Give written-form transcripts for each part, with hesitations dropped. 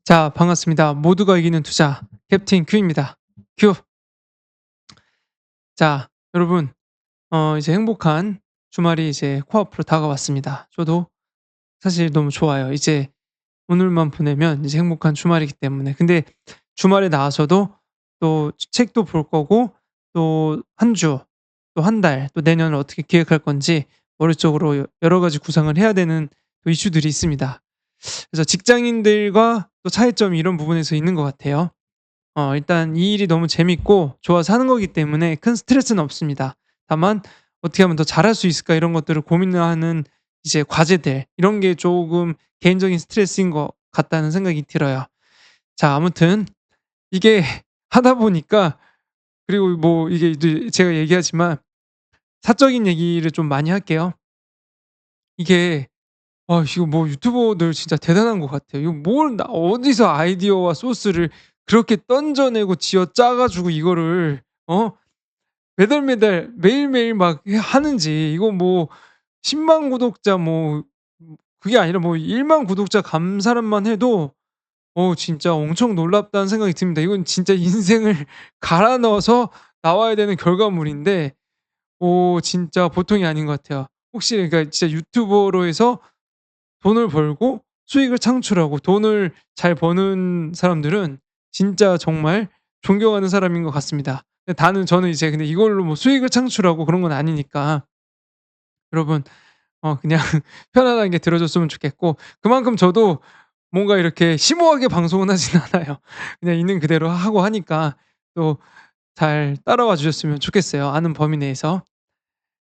자, 반갑습니다. 모두가 이기는 투자 캡틴 큐입니다. 큐. 자, 여러분, 이제 행복한 주말이 이제 코앞으로 다가왔습니다. 저도 사실 너무 좋아요. 이제 오늘만 보내면 이제 행복한 주말이기 때문에. 근데 주말에 나와서도 또 책도 볼 거고, 또 한 주, 또 한 달, 또 내년을 어떻게 기획할 건지 머릿속으로 여러 가지 구상을 해야 되는 또 이슈들이 있습니다. 그래서 직장인들과 또 차이점이 이런 부분에서 있는 것 같아요. 일단 이 일이 너무 재밌고 좋아서 하는 거기 때문에 큰 스트레스는 없습니다. 다만 '어떻게 하면 더 잘할 수 있을까?' 이런 것들을 고민하는 이제 과제들, 이런 게 조금 개인적인 스트레스인 것 같다는 생각이 들어요. 자, 아무튼 이게 하다 보니까, 그리고 뭐 이게 이제 제가 얘기하지만 사적인 얘기를 좀 많이 할게요. 이게 이거 뭐 유튜버들 진짜 대단한 것 같아요. 이거 뭘 어디서 아이디어와 소스를 그렇게 던져내고 쥐어짜 가지고 이거를 어 매달매달 매일매일 막 하는지. 이거 뭐 10만 구독자 뭐 그게 아니라 뭐 1만 구독자 간 사람만 해도 진짜 엄청 놀랍다는 생각이 듭니다. 이건 진짜 인생을 갈아 넣어서 나와야 되는 결과물인데 진짜 보통이 아닌 것 같아요. 혹시 그러니까 진짜 유튜버로 해서 돈을 벌고 수익을 창출하고 돈을 잘 버는 사람들은 진짜 정말 존경하는 사람인 것 같습니다. 근데 저는 이제 근데 이걸로 뭐 수익을 창출하고 그런 건 아니니까 여러분 그냥 편안하게 들어줬으면 좋겠고, 그만큼 저도 뭔가 이렇게 심오하게 방송은 하진 않아요. 그냥 있는 그대로 하고 하니까 또 잘 따라와 주셨으면 좋겠어요, 아는 범위 내에서.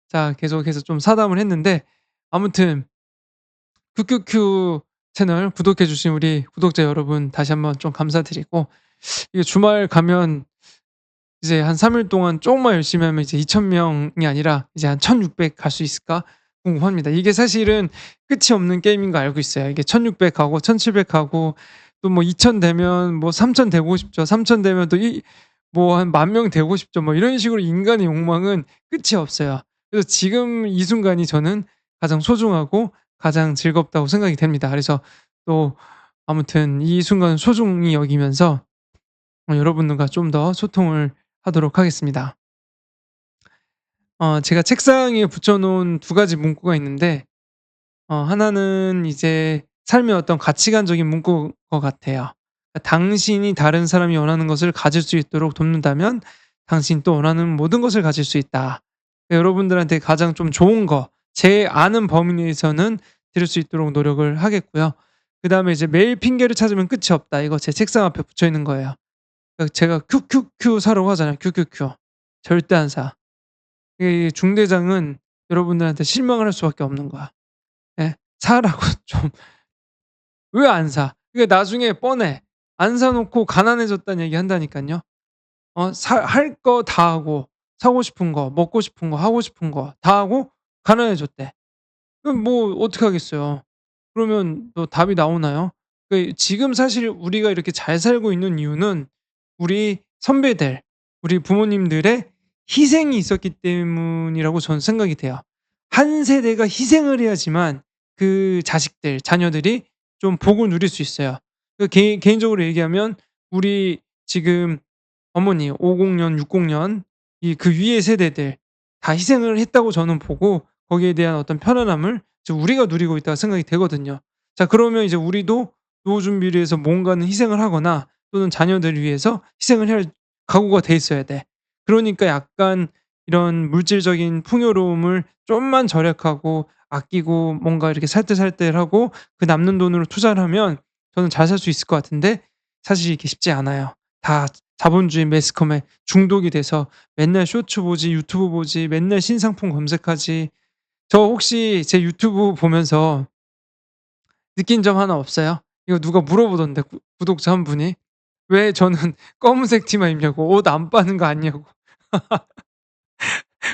자, 계속해서 좀 사담을 했는데, 아무튼 큐큐큐 채널 구독해 주신 우리 구독자 여러분 다시 한번 좀 감사드리고, 이게 주말 가면 이제 한 3일 동안 쪼금만 열심히 하면 이제 2,000 명이 아니라 이제 한 1,600 갈 수 있을까 궁금합니다. 이게 사실은 끝이 없는 게임인 거 알고 있어요. 이게 1,600 가고 1,700 가고 또 뭐 2,000 되면 뭐 3,000 되고 싶죠. 3,000 되면 또 뭐 한 10,000명 되고 싶죠. 뭐 이런 식으로 인간의 욕망은 끝이 없어요. 그래서 지금 이 순간이 저는 가장 소중하고 가장 즐겁다고 생각이 됩니다. 그래서 또 아무튼 이 순간을 소중히 여기면서 여러분들과 좀 더 소통을 하도록 하겠습니다. 제가 책상에 붙여 놓은 두 가지 문구가 있는데, 하나는 이제 삶의 어떤 가치관적인 문구인 것 같아요. "당신이 다른 사람이 원하는 것을 가질 수 있도록 돕는다면 당신이 또 원하는 모든 것을 가질 수 있다." 여러분들한테 가장 좀 좋은 거, 제 아는 범위 내에서는 드릴 수 있도록 노력을 하겠고요. 그다음에 이제 "매일 핑계를 찾으면 끝이 없다." 이거 제 책상 앞에 붙여 있는 거예요. 제가 큐큐큐 사라고 하잖아요, 큐큐큐. 절대 안 사. 이 중대장은 여러분들한테 실망을 할 수밖에 없는 거야. 예. 사라고 좀. 왜 안 사? 이게 나중에 뻔해. 안 사 놓고 가난해졌다는 얘기 한다니깐요. 사 할 거 다 하고 사고 싶은 거, 먹고 싶은 거, 하고 싶은 거 다 하고 가난해졌대. 그럼 뭐 어떡하겠어요. 그러면 또 답이 나오나요? 지금 사실 우리가 이렇게 잘 살고 있는 이유는 우리 선배들, 우리 부모님들의 희생이 있었기 때문이라고 저는 생각이 돼요. 한 세대가 희생을 해야지만 그 자식들, 자녀들이 좀 복을 누릴 수 있어요. 개인적으로 얘기하면 우리 지금 어머니 50 년, 60년 그 위의 세대들 다 희생을 했다고 저는 보고, 거기에 대한 어떤 편안함을 이제 우리가 누리고 있다고 생각이 되거든요. 자, 그러면 이제 우리도 노후 준비를 위해서 뭔가는 희생을 하거나 또는 자녀들을 위해서 희생을 할 각오가 돼 있어야 돼. 그러니까 약간 이런 물질적인 풍요로움을 좀만 절약하고 아끼고 뭔가 이렇게 살뜰살뜰하고 그 남는 돈으로 투자를 하면 저는 잘 살 수 있을 것 같은데, 사실 이게 쉽지 않아요. 다 자본주의 매스컴에 중독이 돼서 맨날 쇼츠 보지, 유튜브 보지, 맨날 신상품 검색하지. 저 혹시 제 유튜브 보면서 느낀 점 하나 없어요? 이거 누가 물어보던데, 구독자 한 분이. 왜 저는 검은색 티만 입냐고, 옷 안 빠는 거 아니냐고.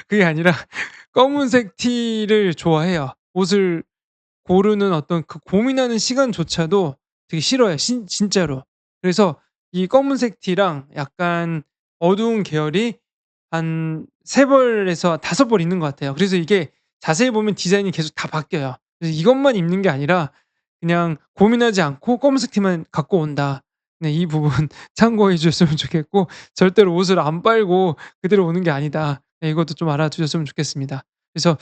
그게 아니라 검은색 티를 좋아해요. 옷을 고르는 어떤 그 고민하는 시간조차도 되게 싫어요, 진짜로. 그래서 이 검은색 티랑 약간 어두운 계열이 한 3 벌에서 5벌 있는 것 같아요. 그래서 이게 자세히 보면 디자인이 계속 다 바뀌어요. 그래서 이것만 입는 게 아니라 그냥 고민하지 않고 검은색 티만 갖고 온다. 네 이 부분 참고해 주셨으면 좋겠고 절대로 옷을 안 빨고 그대로 오는 게 아니다. 네 이것도 좀 알아주셨으면 좋겠습니다. 그래서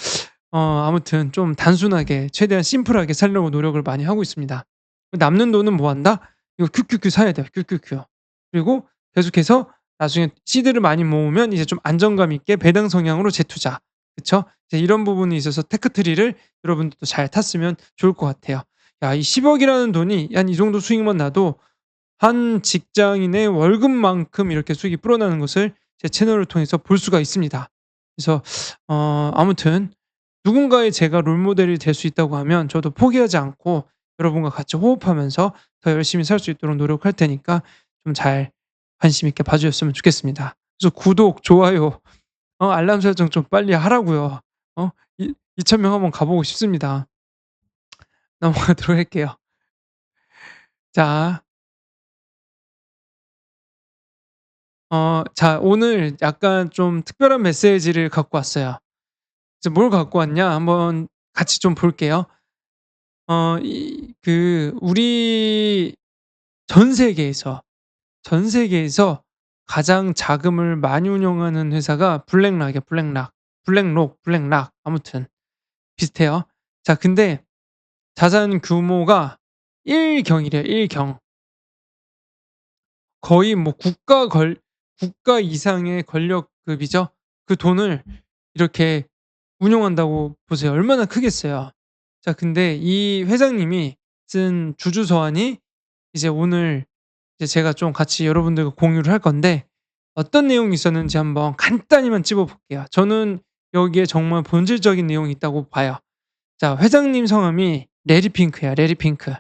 아무튼 좀 단순하게 최대한 심플하게 살려고 노력을 많이 하고 있습니다. 남는 돈은 뭐 한다? 이거 큐큐큐 사야 돼요, 큐큐큐. 그리고 계속해서 나중에 시드를 많이 모으면 이제 좀 안정감 있게 배당 성향으로 재투자. 그쵸? 이제 이런 부분에 있어서 테크트리를 여러분들도 잘 탔으면 좋을 것 같아요. 야 이 10억 이라는 돈이 한 이 정도 수익만 나도 한 직장인의 월급만큼 이렇게 수익이 불어나는 것을 제 채널을 통해서 볼 수가 있습니다. 그래서 아무튼 누군가의 제가 롤모델이 될 수 있다고 하면 저도 포기하지 않고 여러분과 같이 호흡하면서 더 열심히 살 수 있도록 노력할 테니까 좀 잘 관심 있게 봐 주셨으면 좋겠습니다. 그래서 구독, 좋아요, 알람 설정 좀 빨리 하라고요. 이 2,000명 한번 가 보고 싶습니다. 넘어가도록 할게요. 자, 자 오늘 약간 좀 특별한 메시지를 갖고 왔어요. 그래서 뭘 갖고 왔냐 한번 같이 좀 볼게요. 우리 전 세계에서, 전 세계에서 가장 자금을 많이 운용하는 회사가 블랙락이에요, 블랙락. 블랙록, 아무튼 비슷해요. 자 근데 자산 규모가 1 경이래요, 1 경. 거의 뭐 국가 이상의 권력급이죠. 그 돈을 이렇게 운용한다고 보세요. 얼마나 크겠어요. 자 근데 이 회장님이 쓴 주주서한이 이제 오늘 이제 제가 좀 같이 여러분들과 공유를 할 건데 어떤 내용이 있었는지 한번 간단히만 찝어 볼게요. 저는 여기에 정말 본질적인 내용이 있다고 봐요. 자 회장님 성함이 레리 핑크예요, 레리 핑크.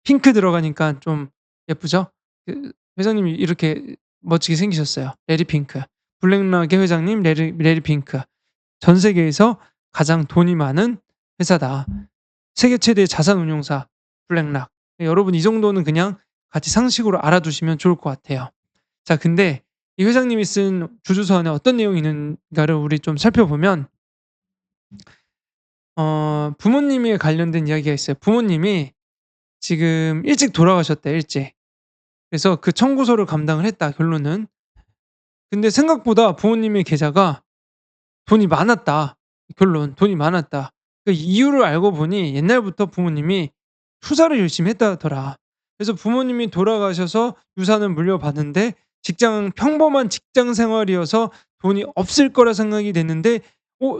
핑크 들어가니까 좀 예쁘죠? 그 회장님이 이렇게 멋지게 생기셨어요. 레리 핑크. 블랙락의 회장님 레리 핑크. 전 세계에서 가장 돈이 많은 회사다. 세계 최대의 자산 운용사 블랙락. 여러분 이 정도는 그냥 같이 상식으로 알아두시면 좋을 것 같아요. 자 근데 이 회장님이 쓴 주주서안에 어떤 내용이 있는가를 우리 좀 살펴보면 부모님에 관련된 이야기가 있어요. 부모님이 지금 일찍 돌아가셨대 일찍. 그래서 그 청구서를 감당을 했다 결론은. 근데 생각보다 부모님의 계좌가 돈이 많았다. 결론 돈이 많았다. 그 이유를 알고 보니 옛날부터 부모님이 투자를 열심히 했다더라. 그래서 부모님이 돌아가셔서 유산을 물려받는데 평범한 직장 생활이어서 돈이 없을 거라 생각이 됐는데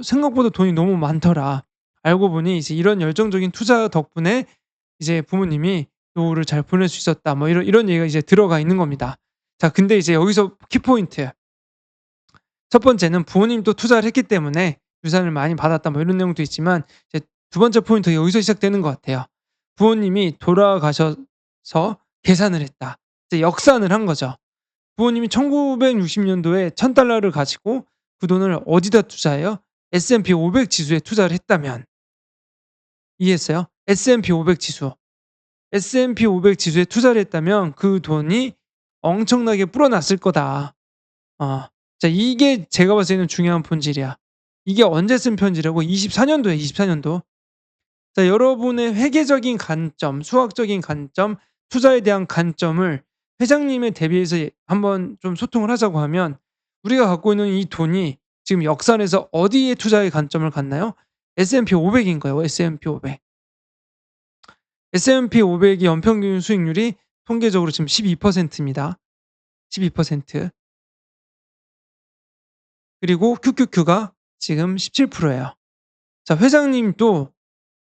생각보다 돈이 너무 많더라. 알고 보니 이제 이런 열정적인 투자 덕분에 이제 부모님이 노후를 잘 보낼 수 있었다. 뭐 이런 얘기가 이제 들어가 있는 겁니다. 자 근데 이제 여기서 키포인트. 첫 번째는 부모님도 투자를 했기 때문에 유산을 많이 받았다 뭐 이런 내용도 있지만 이제 두 번째 포인트가 여기서 시작되는 것 같아요. 부모님이 돌아가셔서 계산을 했다. 이제 역산을 한 거죠. 부모님이 1960 년도에 $1,000를 가지고 그 돈을 어디다 투자해요? S&P 500 지수에 투자를 했다면 이해했어요? S&P 500 지수. S&P 500 지수에 투자를 했다면 그 돈이 엄청나게 불어났을 거다. 어. 자 이게 제가 봤을 때는 중요한 본질이야. 이게 언제 쓴 편지라고? 24 년도에 24 년도. 자 여러분의 회계적인 관점, 수학적인 관점, 투자에 대한 관점을 회장님에 대비해서 한번 좀 소통을 하자고 하면 우리가 갖고 있는 이 돈이 지금 역산해서 어디에 투자의 관점을 갖나요? S&P 500인 거예요, S&P 500. S&P 500이 연평균 수익률이 통계적으로 지금 12%입니다. 12%. 그리고 QQQ가 지금 17%예요. 자 회장님도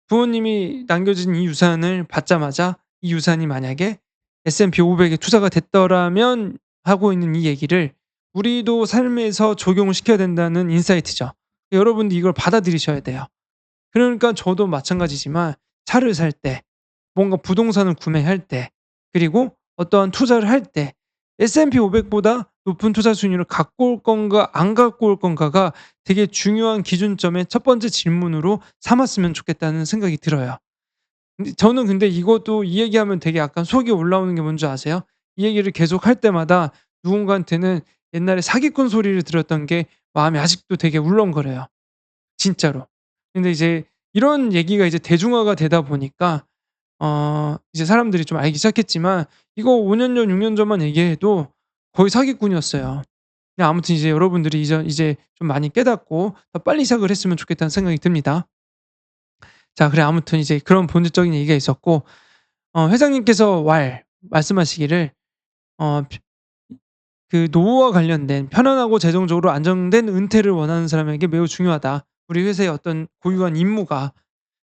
부모님이 남겨진 이 유산을 받자마자 이 유산이 만약에 S&P 500에 투자가 됐더라면 하고 있는 이 얘기를 우리도 삶에서 적용을 시켜야 된다는 인사이트죠. 여러분도 이걸 받아들이셔야 돼요. 그러니까 저도 마찬가지지만 차를 살 때 뭔가 부동산을 구매할 때 그리고 어떠한 투자를 할 때 S&P 500보다 높은 투자 수익률을 갖고 올 건가 안 갖고 올 건가가 되게 중요한 기준점의 첫 번째 질문으로 삼았으면 좋겠다는 생각이 들어요. 근데 저는 근데 이것도 이 얘기하면 되게 약간 속이 올라오는 게 뭔지 아세요? 이 얘기를 계속할 때마다 누군가한테는 옛날에 사기꾼 소리를 들었던 게 마음이 아직도 되게 울렁거려요. 진짜로. 근데 이제 이런 얘기가 이제 대중화가 되다 보니까 이제 사람들이 좀 알기 시작했지만 이거 5년 전, 6년 전만 얘기해도 거의 사기꾼이었어요. 근데 아무튼 이제 여러분들이 이제 좀 많이 깨닫고 더 빨리 시작을 했으면 좋겠다는 생각이 듭니다. 자, 그래 아무튼 이제 그런 본질적인 얘기가 있었고, 회장님께서 말씀하시기를 어 그 노후와 관련된 편안하고 재정적으로 안정된 은퇴를 원하는 사람에게 매우 중요하다. 우리 회사의 어떤 고유한 임무가.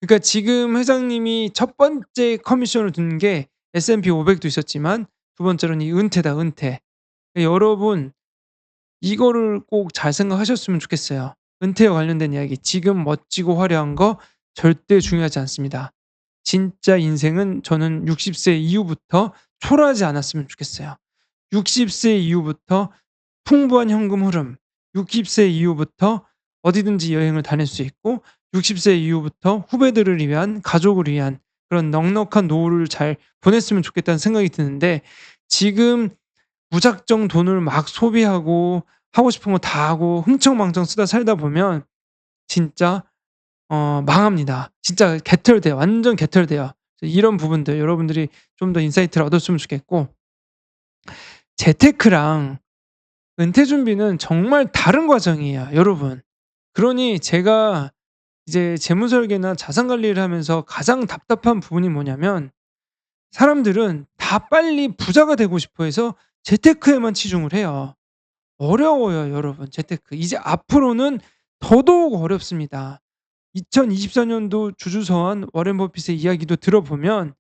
그러니까 지금 회장님이 첫 번째 커미션을 둔 게 S&P 500도 있었지만 두 번째로는 이 은퇴다, 은퇴. 여러분 이거를 꼭 잘 생각하셨으면 좋겠어요. 은퇴와 관련된 이야기, 지금 멋지고 화려한 거 절대 중요하지 않습니다. 진짜 인생은 저는 60세 이후부터 초라하지 않았으면 좋겠어요. 60세 이후부터 풍부한 현금 흐름, 60세 이후부터 어디든지 여행을 다닐 수 있고, 60세 이후부터 후배들을 위한, 가족을 위한 그런 넉넉한 노후를 잘 보냈으면 좋겠다는 생각이 드는데, 지금 무작정 돈을 막 소비하고 하고 싶은 거 다 하고 흥청망청 쓰다 살다 보면 진짜 망합니다. 진짜 개털돼요. 완전 개털돼요. 이런 부분들 여러분들이 좀 더 인사이트를 얻었으면 좋겠고, 재테크랑 은퇴 준비는 정말 다른 과정이에요, 여러분. 그러니 제가 이제 재무 설계나 자산 관리를 하면서 가장 답답한 부분이 뭐냐면, 사람들은 다 빨리 부자가 되고 싶어 해서 재테크에만 치중을 해요. 어려워요, 여러분, 재테크. 이제 앞으로는 더더욱 어렵습니다. 2024 년도 주주서한 워렌 버핏의 이야기도 들어보면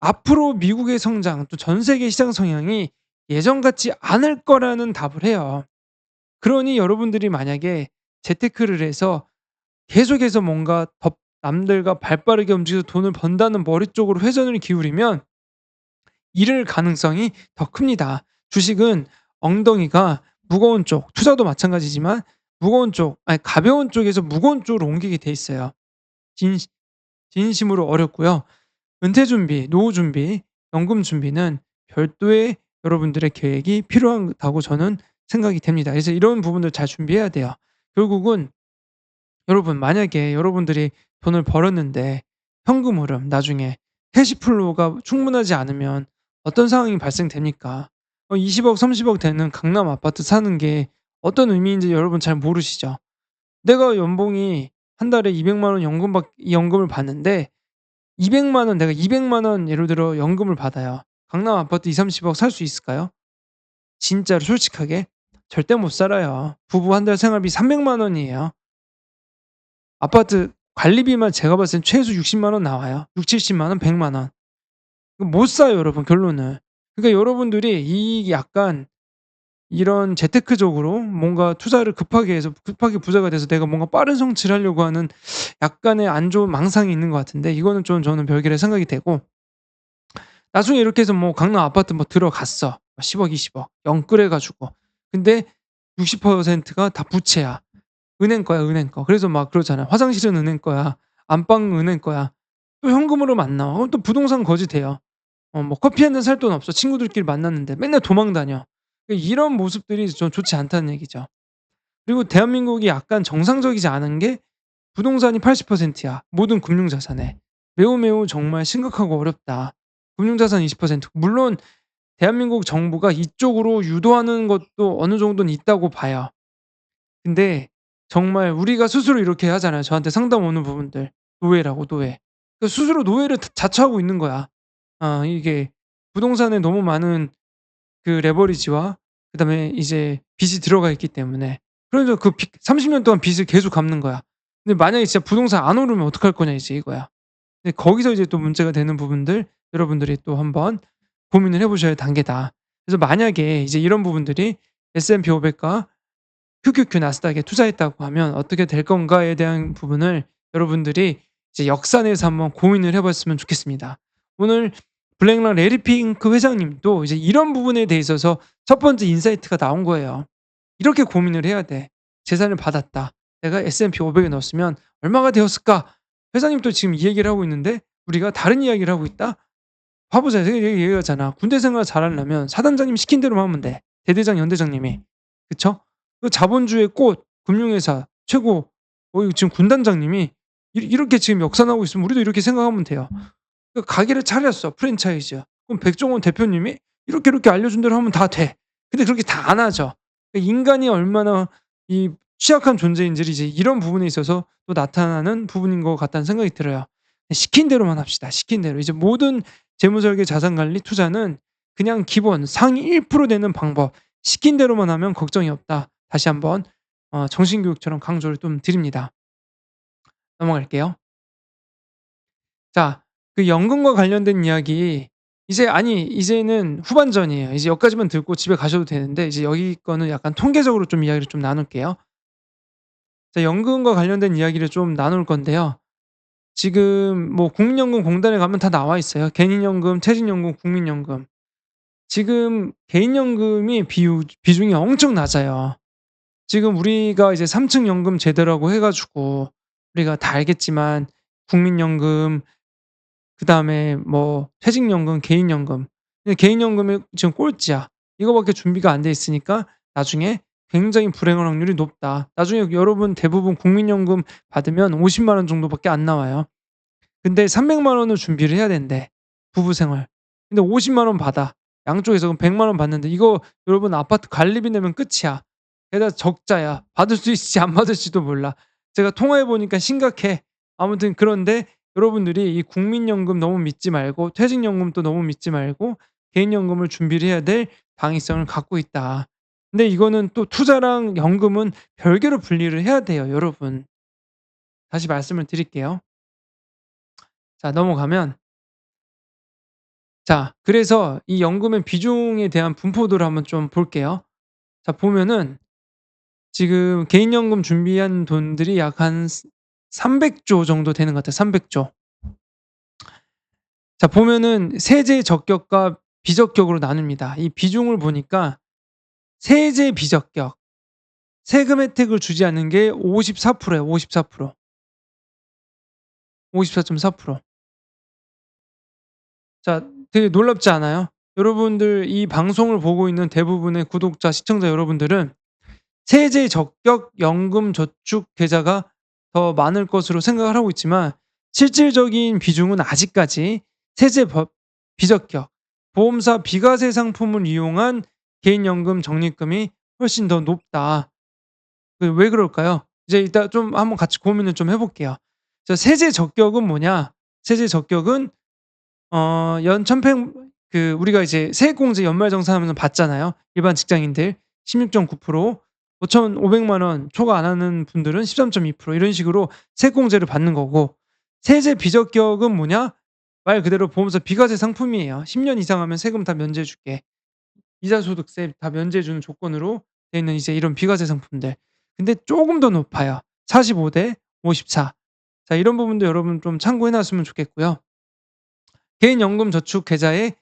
앞으로 미국의 성장 또 전 세계 시장 성향이 예전 같지 않을 거라는 답을 해요. 그러니 여러분들이 만약에 재테크를 해서 계속해서 뭔가 더 남들과 발빠르게 움직여서 돈을 번다는 머리 쪽으로 회전을 기울이면 잃을 가능성이 더 큽니다. 주식은 엉덩이가 무거운 쪽, 투자도 마찬가지지만 무거운 쪽, 아니 가벼운 쪽에서 무거운 쪽으로 옮기게 돼 있어요. 진 진심으로 어렵고요. 은퇴 준비, 노후 준비, 연금 준비는 별도의 여러분들의 계획이 필요하다고 저는 생각이 됩니다. 그래서 이런 부분들 잘 준비해야 돼요. 결국은 여러분, 만약에 여러분들이 돈을 벌었는데 현금 흐름 나중에 캐시플로우가 충분하지 않으면 어떤 상황이 발생됩니까? 20억 30억 되는 강남 아파트 사는 게 어떤 의미인지 여러분 잘 모르시죠? 내가 연봉이 한 달에 2 0 0만 원 연금을 받는데 2 0 0만 원, 내가 2 0 0만 원 예를 들어 연금을 받아요. 강남 아파트 2-30억 살 수 있을까요? 진짜로 솔직하게 절대 못 살아요. 부부 한 달 생활비 300만 원이에요. 아파트 관리비만 제가 봤을 땐 최소 60만 원 나와요. 6-70만 원, 100만 원. 못 사요, 여러분, 결론은. 그러니까 여러분들이 이 약간 이런 재테크적으로 뭔가 투자를 급하게 해서 급하게 부자가 돼서 내가 뭔가 빠른 성취를 하려고 하는 약간의 안 좋은 망상이 있는 것 같은데, 이거는 좀 저는 별개의 생각이 되고, 나중에 이렇게 해서 뭐 강남 아파트 뭐 들어갔어. 10억 20억 영끌해 가지고. 근데 60%가 다 부채야. 은행 거야, 은행 거. 그래서 막 그러잖아요. "화장실은 은행 거야. 안방은 은행 거야." 또 현금으로는 안 나와. 그럼 또 부동산 거지 돼요. 뭐 커피 한 잔 살 돈 없어. 친구들끼리 만났는데 맨날 도망 다녀. 이런 모습들이 좀 좋지 않다는 얘기죠. 그리고 대한민국이 약간 정상적이지 않은 게 부동산이 80%야, 모든 금융 자산에. 매우, 매우 정말 심각하고 어렵다. 금융 자산 20%. 물론 대한민국 정부가 이쪽으로 유도하는 것도 어느 정도는 있다고 봐요. 근데 정말 우리가 스스로 이렇게 하잖아요. 저한테 상담 오는 부분들. 노예라고, 노예. 스스로 노예를 자처하고 있는 거야. 이게 부동산에 너무 많은 그 레버리지와 그다음에 이제 빚이 들어가 있기 때문에. 그래서 그 빚 30년 동안 빚을 계속 갚는 거야. 근데 만약에 진짜 부동산 안 오르면 어떡할 거냐 이제 이거야. 근데 거기서 이제 또 문제가 되는 부분들 여러분들이 또 한번 고민을 해 보셔야 할 단계다. 그래서 만약에 이제 이런 부분들이 S&P 500과 QQQ 나스닥에 투자했다고 하면 어떻게 될 건가에 대한 부분을 여러분들이 이제 역산해서 한번 고민을 해 봤으면 좋겠습니다. 오늘 블랙락 레리 핑크 회장님도 이제 이런 부분에 대해 있어서 첫 번째 인사이트가 나온 거예요. 이렇게 고민을 해야 돼. '재산을 받았다. 내가 S&P 500에 넣었으면 얼마가 되었을까?' 회장님도 지금 이 얘기를 하고 있는데 우리가 다른 이야기를 하고 있다? 봐보자. 제가 얘기하잖아. 군대 생활 잘하려면 사단장님이 시킨 대로만 하면 돼. 대대장, 연대장님이. 그쵸? 그 자본주의의 꽃, 금융회사 최고, 이거 지금 군단장님이 이렇게 지금 역산하고 있으면 우리도 이렇게 생각하면 돼요. 그 가게를 차렸어 프랜차이즈. 그럼 백종원 대표님이 "이렇게, 이렇게 알려준 대로 하면 다 돼." 근데 그렇게 다 안 하죠. 그 인간이 얼마나 이 취약한 존재인지를 이제 이런 부분에 있어서 또 나타나는 부분인 것 같다는 생각이 들어요. 시킨 대로만 합시다, 시킨 대로. 이제 모든 재무설계, 자산관리, 투자는 그냥 기본 상위 1% 되는 방법, 시킨 대로만 하면 걱정이 없다. 다시 한번 정신교육처럼 강조를 좀 드립니다. 넘어갈게요. 자, 그 연금과 관련된 이야기 이제는 후반전이에요. 이제 여기까지만 듣고 집에 가셔도 되는데 이제 여기 거는 약간 통계적으로 좀 이야기를 좀 나눌게요. 자, 연금과 관련된 이야기를 좀 나눌 건데요. 지금 뭐 국민연금공단에 가면 다 나와 있어요. 개인연금, 퇴직연금, 국민연금. 지금 개인연금이 비중이 엄청 낮아요. 지금 우리가 이제 3 층 연금 제도라고 해 가지고 우리가 다 알겠지만 국민연금, 그다음에 뭐 퇴직연금, 개인연금. 근데 개인연금이 지금 꼴찌야. 이거밖에 준비가 안 돼 있으니까 나중에 굉장히 불행할 확률이 높다. 나중에 여러분 대부분 국민연금 받으면 50만 원 정도밖에 안 나와요. 근데 300만 원을 준비를 해야 된대, 부부 생활. 근데 50만 원 받아. 양쪽에서 그럼 100만 원 받는데 이거 여러분 아파트 관리비 내면 끝이야. 게다가 적자야. 받을 수 있을지 안 받을지도 몰라. 제가 통화해 보니까 심각해. 아무튼 그런데 여러분들이 이 국민연금 너무 믿지 말고 퇴직연금도 너무 믿지 말고 개인연금을 준비를 해야 될 방위성을 갖고 있다. 근데 이거는 또 투자랑 연금은 별개로 분리를 해야 돼요, 여러분. 다시 말씀을 드릴게요. 자, 넘어가면 자, 그래서 이 연금의 비중에 대한 분포도를 한번 좀 볼게요. 자, 보면은 지금 개인연금 준비한 돈들이 약 한 300조 정도 되는 것 같아요. 300조. 자, 보면은 세제 적격과 비적격으로 나눕니다. 이 비중을 보니까 세제 비적격, 세금 혜택을 주지 않는 게 54% 예요. 54%. 54.4%. 자, 되게 놀랍지 않아요? 여러분들 이 방송을 보고 있는 대부분의 구독자, 시청자 여러분들은 세제 적격 연금 저축 계좌가 더 많을 것으로 생각을 하고 있지만 실질적인 비중은 아직까지 세제 비적격, 보험사 비과세 상품을 이용한 개인연금 적립금이 훨씬 더 높다. 왜 그럴까요? 이제 이따 좀 한번 같이 고민을 좀 해 볼게요. 자, 세제 적격은 뭐냐? 세제 적격은 연 천평 그 우리가 이제 세액공제 연말정산하면서 받잖아요. 일반 직장인들 16.9%, 5,500만 원 초과 안 하는 분들은 13.2% 이런 식으로 세액공제를 받는 거고, 세제 비적격은 뭐냐? 말 그대로 보험사 비과세 상품이에요. 10년 이상 하면 세금 다 면제해 줄게. 이자 소득세 다 면제해 주는 조건으로 돼 있는 이제 이런 비과세 상품들. 근데 쪼금 더 높아요. 45대 54. 자, 이런 부분도 여러분 좀 참고해 놨으면 좋겠고요. 개인연금 저축 계좌에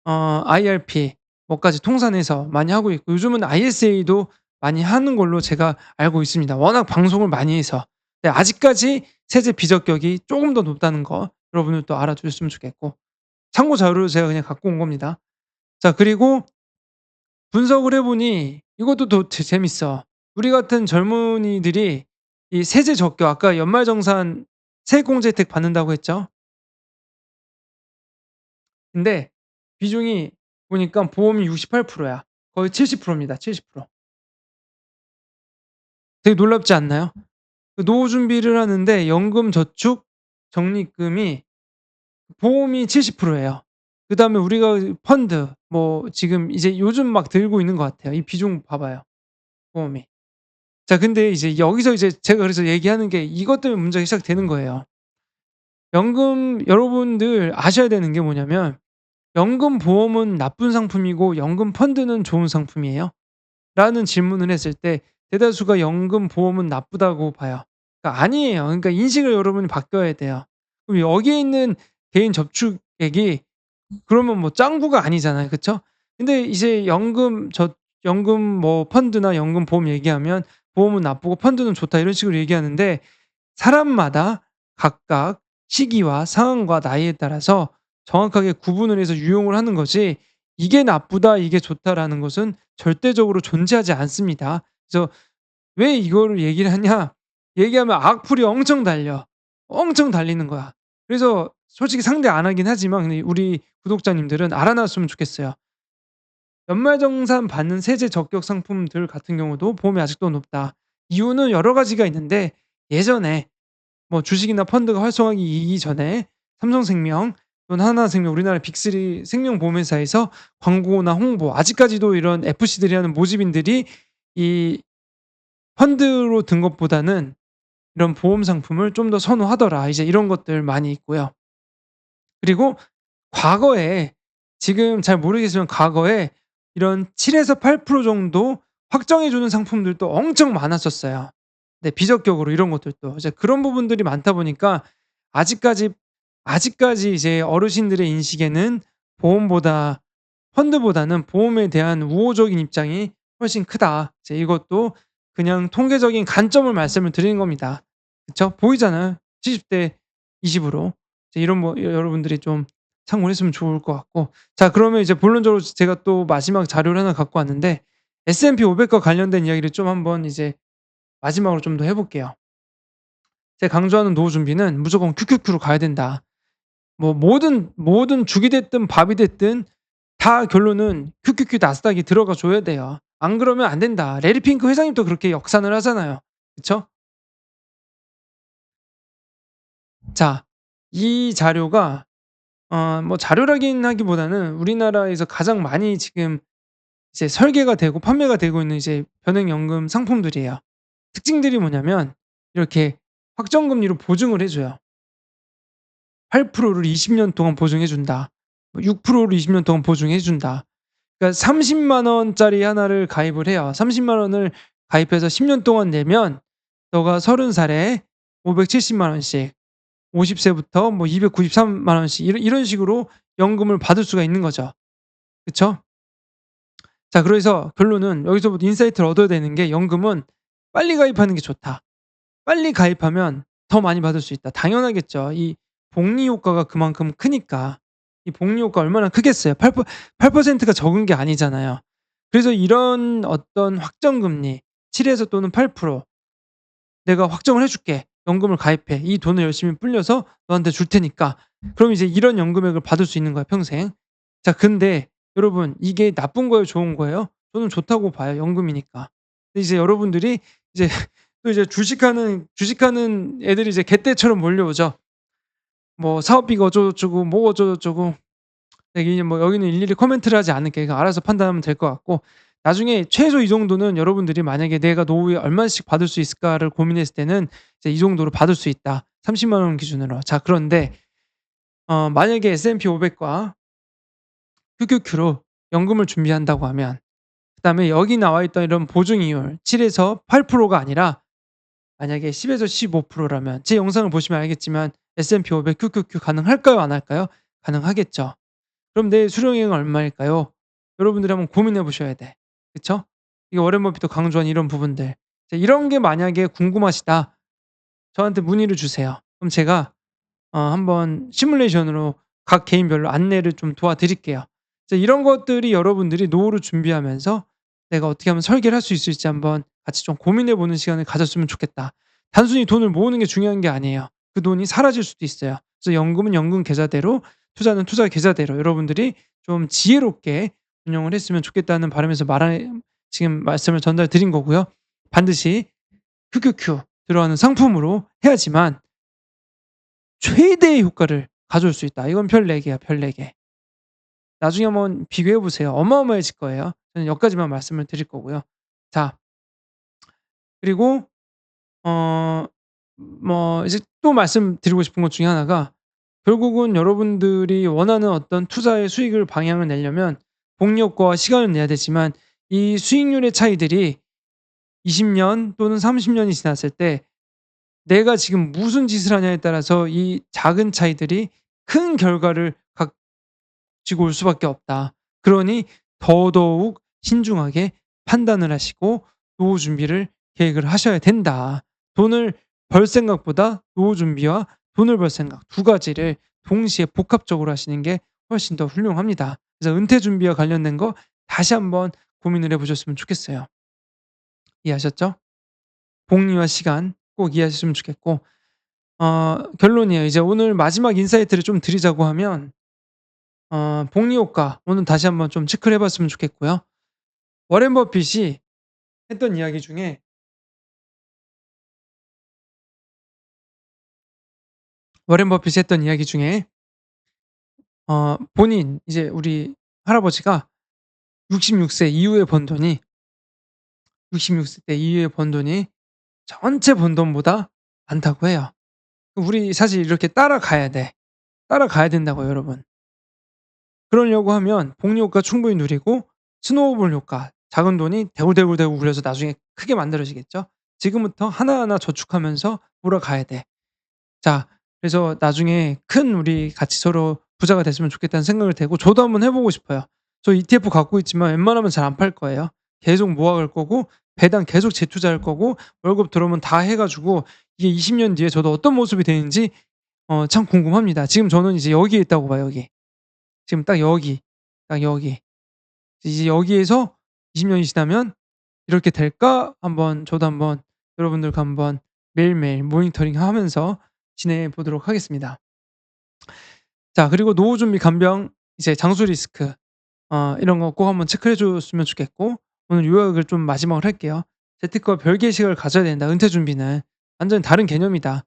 IRP 뭐까지 통산해서 많이 하고 있고, 요즘은 ISA도 많이 하는 걸로 제가 알고 있습니다. 워낙 방송을 많이 해서. 네, 아직까지 세제 비적격이 쪼금 더 높다는 거 여러분들 또 알아두셨으면 좋겠고, 참고 자료로 제가 그냥 갖고 온 겁니다. 자, 그리고 분석을 해 보니 이것도 더 재밌어. 우리 같은 젊은이들이 이 세제 적격, 아까 연말정산 세액공제 혜택 받는다고 했죠. 근데 비중이 보니까 보험이 68% 야. 거의 70% 입니다. 70%. 되게 놀랍지 않나요? 그 노후 준비를 하는데 연금 저축 적립금이 보험이 70% 예요. 그다음에 우리가 펀드 뭐 지금 이제 요즘 막 들고 있는 것 같아요. 이 비중 봐 봐요, 보험이. 자, 근데 이제 여기서 이제 제가 그래서 얘기하는 게 이것 때문에 문제가 시작되는 거예요. 연금 여러분들 아셔야 되는 게 뭐냐면 "연금 보험은 나쁜 상품이고 연금 펀드는 좋은 상품이에요?" 라는 질문을 했을 때 대다수가 연금 보험은 나쁘다고 봐요. 그러니까 아니에요. 그러니까 인식을 여러분이 바뀌어야 돼요. 그럼 여기에 있는 개인 저축액이 그러면 뭐 짱구가 아니잖아요. 그쵸? 근데 이제 연금 뭐 펀드나 연금 보험 얘기하면 "보험은 나쁘고 펀드는 좋다." 이런 식으로 얘기하는데 사람마다 각각 시기와 상황과 나이에 따라서 정확하게 구분을 해서 유용을 하는 거지, 이게 나쁘다 이게 좋다라는 것은 절대적으로 존재하지 않습니다. 그래서 왜 이거를 얘기를 하냐? 얘기하면 악플이 엄청 달려. 엄청 달리는 거야. 그래서 솔직히 상대 안 하긴 하지만 근데 우리 구독자님들은 알아놨으면 좋겠어요. 연말정산 받는 세제 적격 상품들 같은 경우도 보험이 아직도 높다. 이유는 여러 가지가 있는데 예전에 뭐 주식이나 펀드가 활성화하기 이전에 삼성생명 또는 하나생명 우리나라 빅3 생명보험회사에서 광고나 홍보 아직까지도 이런 FC들이 하는 모집인들이 이 펀드로 든 것보다는 이런 보험 상품을 좀 더 선호하더라. 이제 이런 것들 많이 있고요. 그리고 과거에 지금 잘 모르겠지만 과거에 이런 7에서 8% 정도 확정해 주는 상품들도 엄청 많았었어요. 네 비적격으로 이런 것들도. 이제 그런 부분들이 많다 보니까 아직까지 아직까지 이제 어르신들의 인식에는 보험보다 펀드보다는 보험에 대한 우호적인 입장이 훨씬 크다. 이제 이것도 그냥 통계적인 관점을 말씀을 드리는 겁니다. 그쵸? 보이잖아요. 70대 20 으로. 이제 이런 거 여러분들이 좀 참고를 했으면 좋을 것 같고 자 그러면 이제 본론적으로 제가 또 마지막 자료를 하나 갖고 왔는데 S&P 500과 관련된 이야기를 좀 한번 이제 마지막으로 좀 더 해 볼게요. 제가 강조하는 노후 준비는 무조건 QQQ로 가야 된다. 뭐 뭐든 죽이 됐든 밥이 됐든 다 결론은 QQQ 나스닥이 들어가 줘야 돼요. 안 그러면 안 된다. 레리 핑크 회장님도 그렇게 역산을 하잖아요. 그쵸? 자 이 자료가 뭐 자료라긴 하기보다는 우리나라에서 가장 많이 지금 이제 설계가 되고 판매가 되고 있는 이제 변액연금 상품들이에요. 특징들이 뭐냐면 이렇게 확정금리로 보증을 해 줘요. 8%를 20년 동안 보증해 준다. 뭐 6%를 20년 동안 보증해 준다. 그러니까 3 0만 원짜리 하나를 가입을 해요. 3 0만 원을 가입해서 10년 동안 내면 너가 30 살에 570만 원씩 50 세부터 뭐 293만 원씩 이런 식으로 연금을 받을 수가 있는 거죠. 그쵸? 자 그래서 결론은 여기서부터 인사이트를 얻어야 되는 게 연금은 빨리 가입하는 게 좋다. 빨리 가입하면 더 많이 받을 수 있다. 당연하겠죠. 이 복리 효과가 그만큼 크니까. 이 복리 효과가 얼마나 크겠어요. 8%가 적은 게 아니잖아요. 그래서 이런 어떤 확정 금리 7에서 또는 8% "내가 확정을 해 줄게. 연금을 가입해. 이 돈을 열심히 불려서 너한테 줄 테니까." 그럼 이제 이런 연금액을 받을 수 있는 거야 평생. 자 근데 여러분 이게 나쁜 거예요 좋은 거예요? 저는 좋다고 봐요 연금이니까. 근데 이제 여러분들이 이제 또 이제 주식하는 애들이 이제 개떼처럼 몰려오죠. 뭐 사업비가 어쩌고저쩌고 뭐 어쩌고저쩌고 이게 뭐 여기는 일일이 코멘트를 하지 않을게. 그 알아서 판단하면 될 것 같고 나중에 최소 이 정도는 여러분들이 만약에 '내가 노후에 얼마씩 받을 수 있을까.'를 고민했을 때는 이제 이 정도로 받을 수 있다. 30만 원 기준으로. 자 그런데 만약에 S&P 500과 QQQ로 연금을 준비한다고 하면 그다음에 여기 나와 있던 이런 보증이율 7에서 8%가 아니라 만약에 10에서 15% 라면 제 영상을 보시면 알겠지만 S&P 500 QQQ 가능할까요? 안 할까요? 가능하겠죠. 그럼 내 수령액은 얼마일까요? 여러분들이 한번 고민해 보셔야 돼. 그쵸? 이게 워렌 버핏도 강조한 이런 부분들. 자 이런 게 만약에 궁금하시다. 저한테 문의를 주세요. 그럼 제가 한번 시뮬레이션으로 각 개인별로 안내를 좀 도와드릴게요. 이런 것들이 여러분들이 노후를 준비하면서 내가 어떻게 하면 설계를 할 수 있을지 한번 같이 좀 고민해 보는 시간을 가졌으면 좋겠다. 단순히 돈을 모으는 게 중요한 게 아니에요. 그 돈이 사라질 수도 있어요. 그래서 연금은 연금 계좌대로 투자는 투자 계좌대로 여러분들이 좀 지혜롭게 운영을 했으면 좋겠다는 바람에서 지금 말씀을 전달 드린 거고요. 반드시 QQQ 들어가는 상품으로 해야지만 최대의 효과를 가져올 수 있다. 이건 별 4 개야, 별 4 개. 나중에 한번 비교해 보세요. 어마어마해질 거예요. 저는 여기까지만 말씀을 드릴 거고요. 자 그리고 어 뭐 이제 또 말씀드리고 싶은 것 중에 하나가 결국은 여러분들이 원하는 어떤 투자의 수익을 방향을 내려면 복리효과와 시간을 내야 되지만 이 수익률의 차이들이 20년 또는 30 년이 지났을 때 내가 지금 무슨 짓을 하냐에 따라서 이 작은 차이들이 큰 결과를 가지고 올 수밖에 없다. 그러니 더더욱 신중하게 판단을 하시고 노후 준비를 계획을 하셔야 된다. 돈을 벌 생각보다 노후 준비와 돈을 벌 생각 두 가지를 동시에 복합적으로 하시는 게 훨씬 더 훌륭합니다. 그래서 은퇴 준비와 관련된 거 다시 한번 고민을 해 보셨으면 좋겠어요. 이해하셨죠? 복리와 시간 꼭 이해하셨으면 좋겠고 결론이에요. 이제 오늘 마지막 인사이트를 좀 드리자고 하면 복리 효과 오늘 다시 한번 좀 체크를 해 봤으면 좋겠고요. 워렌 버핏이 했던 이야기 중에 워렌 버핏이 했던 이야기 중에 본인 이제 우리 할아버지가 66세 이후에 번 돈이 66세 때 이후에 번 돈이 전체 번 돈보다 많다고 해요. 우리 사실 이렇게 따라가야 돼. 따라가야 된다고요 여러분. 그러려고 하면 복리 효과 충분히 누리고 스노우볼 효과 작은 돈이 대굴대굴대굴 굴려서 나중에 크게 만들어지겠죠. 지금부터 하나하나 저축하면서 몰아가야 돼. 자 그래서 나중에 큰 우리 같이 서로 부자가 됐으면 좋겠다는 생각을 대고 저도 한번 해 보고 싶어요. 저 ETF 갖고 있지만 웬만하면 잘 안 팔 거예요. 계속 모아갈 거고 배당 계속 재투자할 거고 월급 들어오면 다 해 가지고 이게 20년 뒤에 저도 어떤 모습이 되는지 참 궁금합니다. 지금 저는 이제 여기에 있다고 봐요 여기. 지금 딱 여기, 딱 여기. 이제 여기에서 20 년이 지나면 '이렇게 될까?' 한번 저도 한번 여러분들과 한번 매일매일 모니터링하면서 지내 보도록 하겠습니다. 자 그리고 노후 준비 간병 이제 장수 리스크 이런 거 꼭 한번 체크해 줬으면 좋겠고 오늘 요약을 좀 마지막으로 할게요. 재테크와 별개의 시각을 가져야 된다. 은퇴 준비는 완전히 다른 개념이다.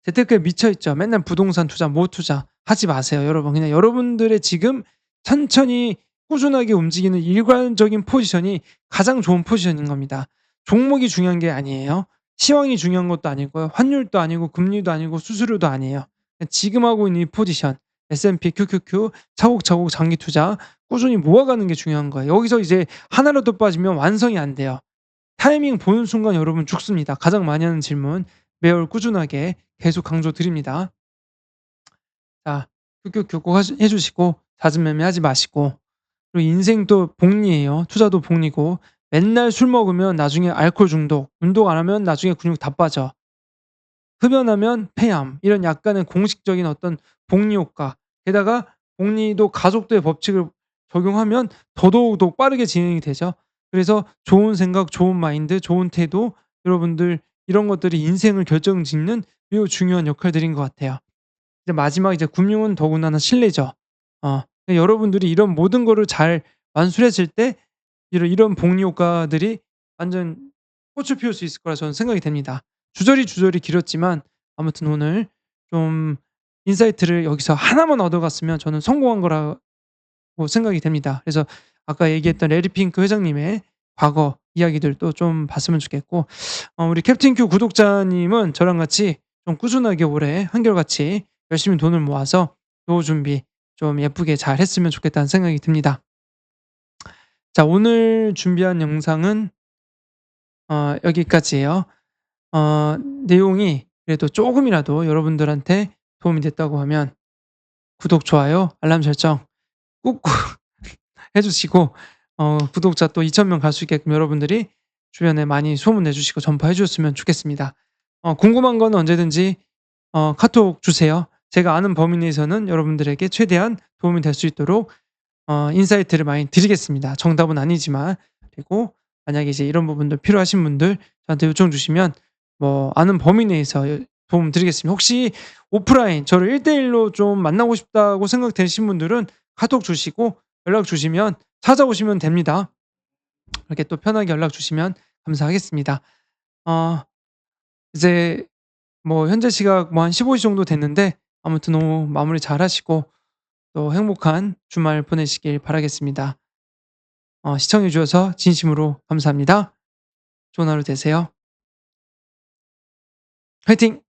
재테크에 미쳐 있죠. 맨날 부동산 투자, 뭐 투자 하지 마세요, 여러분. 그냥 여러분들의 지금 천천히 꾸준하게 움직이는 일관적인 포지션이 가장 좋은 포지션인 겁니다. 종목이 중요한 게 아니에요. 시황이 중요한 것도 아니고요. 환율도 아니고 금리도 아니고 수수료도 아니에요. 지금 하고 있는 이 포지션 S&P, QQQ 차곡차곡 장기 투자 꾸준히 모아가는 게 중요한 거예요. 여기서 이제 하나라도 빠지면 완성이 안 돼요. 타이밍 보는 순간 여러분 죽습니다. 가장 많이 하는 질문 매월 꾸준하게 계속 강조드립니다. 자 큐큐큐 꼭 하시 해 주시고 잦은 매매하지 마시고 그리고 인생도 복리예요. 투자도 복리고 맨날 술 먹으면 나중에 알코올 중독, 운동 안 하면 나중에 근육 다 빠져. 흡연하면 폐암 이런 약간의 공식적인 어떤 복리 효과 게다가 복리도 가족도의 법칙을 적용하면 더더욱 빠르게 진행이 되죠. 그래서 좋은 생각, 좋은 마인드, 좋은 태도 여러분들 이런 것들이 인생을 결정짓는 매우 중요한 역할들인 것 같아요. 이제 마지막 이제 금융은 더군다나 신뢰죠. 여러분들이 이런 모든 거를 잘 완수했을 때 이런 복리 효과들이 완전 꽃을 피울 수 있을 거라 저는 생각이 됩니다. 주저리 길었지만 아무튼 오늘 좀 인사이트를 여기서 하나만 얻어갔으면 저는 성공한 거라고 생각이 됩니다. 그래서 아까 얘기했던 레리 핑크 회장님의 과거 이야기들도 좀 봤으면 좋겠고 우리 캡틴 큐 구독자님은 저랑 같이 좀 꾸준하게 올해 한결같이 열심히 돈을 모아서 노후 준비 좀 예쁘게 잘 했으면 좋겠다는 생각이 듭니다. 자 오늘 준비한 영상은 여기까지예요. 내용이 그래도 쪼금이라도 여러분들한테 도움이 됐다고 하면 구독, 좋아요, 알람 설정 꾹꾹 해 주시고 구독자 또 2,000명 갈 수 있게끔 여러분들이 주변에 많이 소문내 주시고 전파해 주셨으면 좋겠습니다. 궁금한 건 언제든지 카톡 주세요. 제가 아는 범위 내에서는 여러분들에게 최대한 도움이 될 수 있도록 인사이트를 많이 드리겠습니다. 정답은 아니지만. 그리고 만약에 이제 이런 부분들 필요하신 분들 저한테 요청 주시면 뭐 아는 범위 내에서 도움 드리겠습니다. 혹시 오프라인 저를 1대 1로 좀 만나고 싶다고 생각되신 분들은 카톡 주시고 연락 주시면 찾아오시면 됩니다. 이렇게 또 편하게 연락 주시면 감사하겠습니다. 어 이제 뭐 현재 시각 뭐 한 15시 정도 됐는데 아무튼 오후 마무리 잘하시고 또 행복한 주말 보내시길 바라겠습니다. 시청해 주셔서 진심으로 감사합니다. 좋은 하루 되세요. 화이팅!